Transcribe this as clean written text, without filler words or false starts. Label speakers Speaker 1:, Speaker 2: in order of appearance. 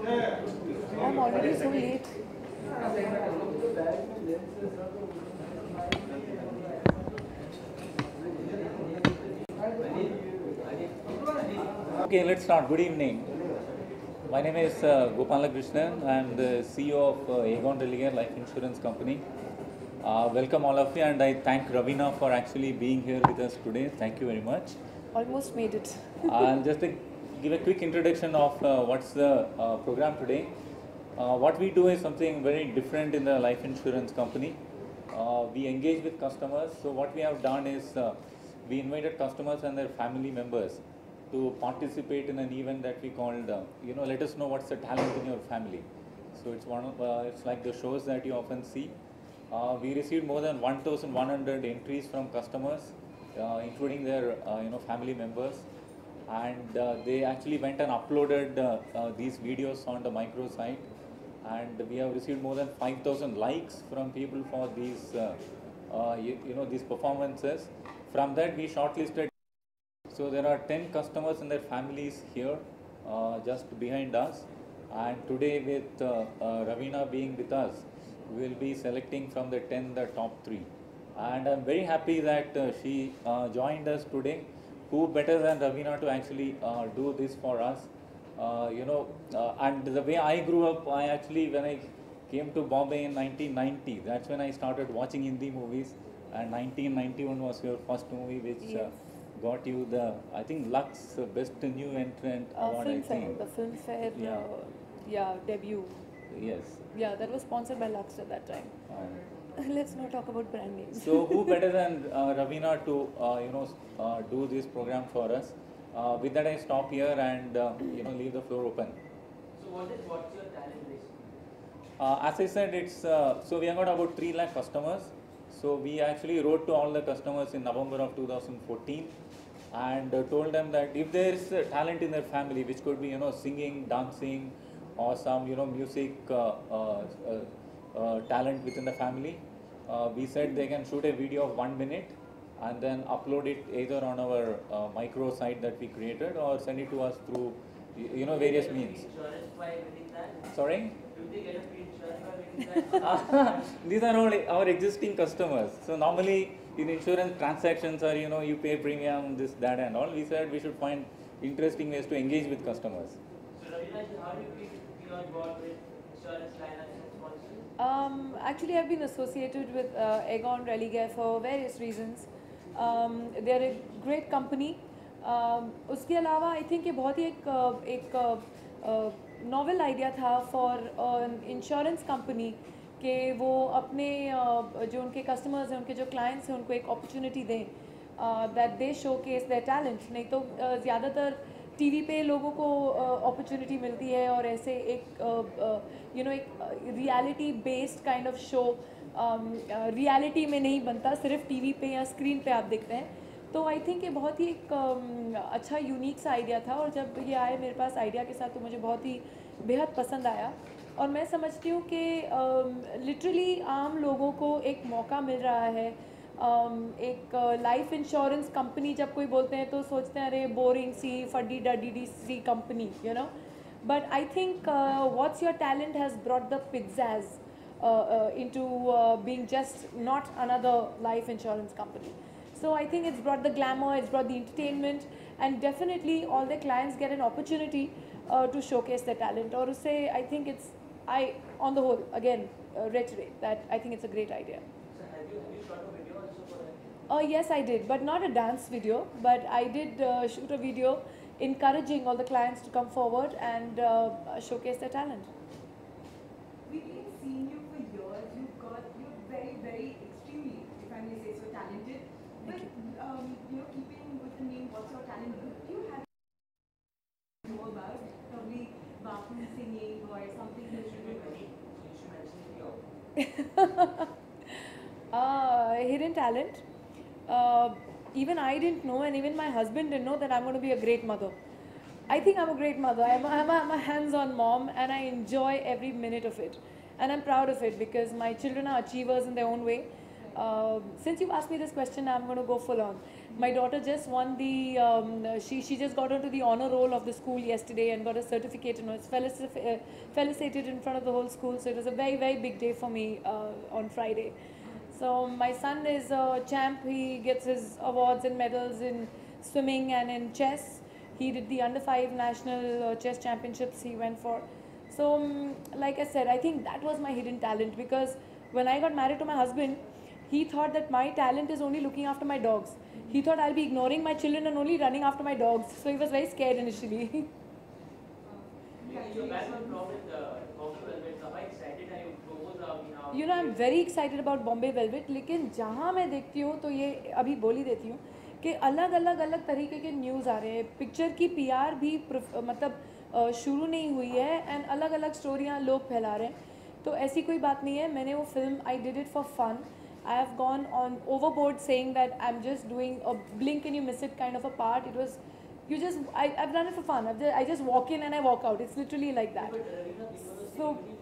Speaker 1: I'm already so late.
Speaker 2: Okay, let's start. Good evening. My name is Gopala Krishnan. I am the CEO of Aegon Religare Life Insurance Company. Welcome all of you, and I thank Ravina for actually being here with us today. Thank you very much.
Speaker 1: Almost made it.
Speaker 2: I'll just give a quick introduction of what's the program today. What we do is something very different in the life insurance company. We engage with customers. So what we have done is we invited customers and their family members to participate in an event that we called, let us know what's the talent in your family. So it's it's like the shows that you often see. We received more than 1,100 entries from customers, including their family members, and they actually went and uploaded these videos on the microsite, and we have received more than 5,000 likes from people for these these performances. From that, we shortlisted. So there are 10 customers and their families here, just behind us, and today with Ravina being with us, we will be selecting from the 10 the top 3, and I'm very happy that she joined us today. Who better than Ravina to actually do this for us? And the way I grew up, I actually, when I came to Bombay in 1990, that's when I started watching Hindi movies, and 1991 was your first movie, which
Speaker 1: Yes.
Speaker 2: got you the, I think, Lux Best New Entrant award, I think.
Speaker 1: The Filmfare,
Speaker 2: Yeah.
Speaker 1: debut.
Speaker 2: Yes.
Speaker 1: Yeah, that was sponsored by Lux at that time. Let's not talk about brand names.
Speaker 2: So who better than Ravina to do this program for us? With that, I stop here and leave the floor open.
Speaker 3: So what's your talent basically?
Speaker 2: As I said, it's so we have got about 3 lakh customers. So we actually wrote to all the customers in November of 2014 and told them that if there is a talent in their family, which could be singing, dancing, or some music talent within the family, we said they can shoot a video of 1 minute and then upload it either on our micro site that we created or send it to us through various means.
Speaker 3: Insurance by winning that?
Speaker 2: Sorry?
Speaker 3: Do they get a free insurance by winning that?
Speaker 2: These are all our existing customers. So normally in insurance transactions are you pay premium, this, that, and all. We said we should find interesting ways to engage with customers.
Speaker 3: So Ravina, how do you feel on board with insurance lineups and sponsors?
Speaker 1: Actually, I've been associated with Aegon Religare for various reasons. They're a great company. उसके अलावा I think ये बहुत ही एक novel idea था for insurance company कि वो अपने जो उनके कस्टमर्स हैं, उनके जो क्लाइंट्स हैं, उनको एक अपॉर्चुनिटी दें that they show case their talent. नहीं तो ज़्यादातर टीवी पे लोगों को अपॉर्चुनिटी मिलती है और ऐसे एक एक reality based kind of show reality में नहीं बनता, सिर्फ टीवी पे या स्क्रीन पे आप देखते हैं. तो आई थिंक ये बहुत ही एक अच्छा यूनिक सा आइडिया था और जब ये आए मेरे पास आइडिया के साथ तो मुझे बहुत ही बेहद पसंद आया. और मैं समझती हूँ कि लिटरली आम लोगों को एक मौका मिल रहा है. एक लाइफ इंश्योरेंस कंपनी जब कोई बोलते हैं तो सोचते हैं अरे बोरिंग सी फड्डी डडी सी company, but I think what's your talent has brought the pizzazz into being just not another life insurance company. So I think it's brought the glamour, it's brought the entertainment, and definitely all the clients get an opportunity to showcase their talent. Or say, I think on the whole, again, reiterate that I think it's a great idea.
Speaker 3: So have you shot a video also for that?
Speaker 1: Yes, I did, but not a dance video, but I did shoot a video encouraging all the clients to come forward and showcase their talent.
Speaker 4: We've been seeing you for years. You're very, very extremely, if I may say so, talented. But keeping with the name, what's your talent? Do you have know about probably bathroom singing or something you should do?
Speaker 3: You should mention it.
Speaker 1: Hidden talent. Even I didn't know, and even my husband didn't know that I'm going to be a great mother. I think I'm a great mother. I'm a hands-on mom, and I enjoy every minute of it. And I'm proud of it because my children are achievers in their own way. Since you've asked me this question, I'm going to go full on. My daughter just won the, she just got onto the honor roll of the school yesterday and got a certificate and was felicitated in front of the whole school. So it was a very, very big day for me on Friday. So my son is a champ. He gets his awards and medals in swimming and in chess. He did the under 5 national chess championships he went for. So like I said, I think that was my hidden talent, because when I got married to my husband, he thought that my talent is only looking after my dogs. He thought I'll be ignoring my children and only running after my dogs. So he was very scared initially.
Speaker 3: Your background from with Bombay Velvet, how excited are you? Promos are now.
Speaker 1: You know, I'm very excited about Bombay Velvet. लेकिन जहाँ मैं देखती हूँ तो ये अभी बोल ही देती हूँ कि अलग अलग अलग तरीके के न्यूज़ आ रहे हैं. पिक्चर की पीआर भी मतलब शुरू नहीं हुई है एंड अलग अलग स्टोरियाँ लोग फैला रहे हैं. तो ऐसी कोई बात नहीं है. मैंने वो film I did it for fun. I have gone on overboard saying that I'm just doing a blink and you miss it kind of a part. It was, I've done it for fun. I just walk in and I walk out. It's literally like that.
Speaker 3: But Ravina, this was a
Speaker 1: So-
Speaker 3: secretly